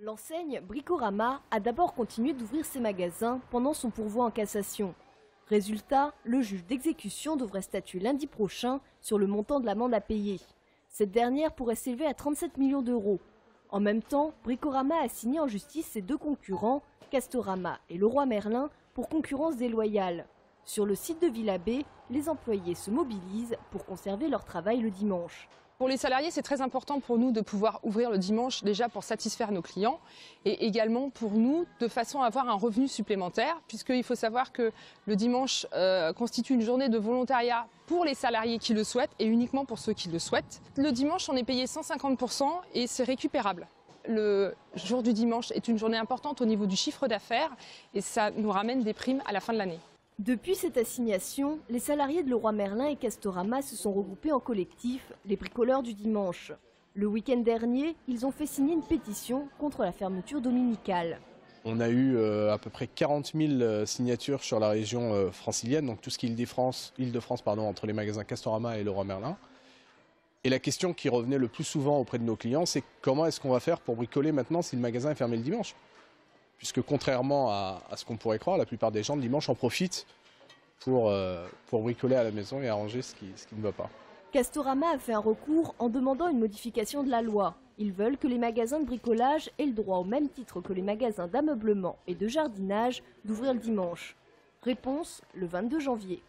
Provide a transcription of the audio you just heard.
L'enseigne Bricorama a d'abord continué d'ouvrir ses magasins pendant son pourvoi en cassation. Résultat, le juge d'exécution devrait statuer lundi prochain sur le montant de l'amende à payer. Cette dernière pourrait s'élever à 37 millions d'euros. En même temps, Bricorama a signé en justice ses deux concurrents, Castorama et Leroy Merlin, pour concurrence déloyale. Sur le site de Villabé, les employés se mobilisent pour conserver leur travail le dimanche. Pour les salariés, c'est très important pour nous de pouvoir ouvrir le dimanche déjà pour satisfaire nos clients et également pour nous de façon à avoir un revenu supplémentaire puisqu'il faut savoir que le dimanche constitue une journée de volontariat pour les salariés qui le souhaitent et uniquement pour ceux qui le souhaitent. Le dimanche, on est payé 150% et c'est récupérable. Le jour du dimanche est une journée importante au niveau du chiffre d'affaires et ça nous ramène des primes à la fin de l'année. Depuis cette assignation, les salariés de Leroy Merlin et Castorama se sont regroupés en collectif, les bricoleurs du dimanche. Le week-end dernier, ils ont fait signer une pétition contre la fermeture dominicale. On a eu à peu près 40 000 signatures sur la région francilienne, donc tout ce qui est Île-de-France, entre les magasins Castorama et Leroy Merlin. Et la question qui revenait le plus souvent auprès de nos clients, c'est comment est-ce qu'on va faire pour bricoler maintenant si le magasin est fermé le dimanche ? Puisque contrairement à ce qu'on pourrait croire, la plupart des gens le dimanche en profitent pour bricoler à la maison et arranger ce qui ne va pas. Castorama a fait un recours en demandant une modification de la loi. Ils veulent que les magasins de bricolage aient le droit, au même titre que les magasins d'ameublement et de jardinage, d'ouvrir le dimanche. Réponse le 22 janvier.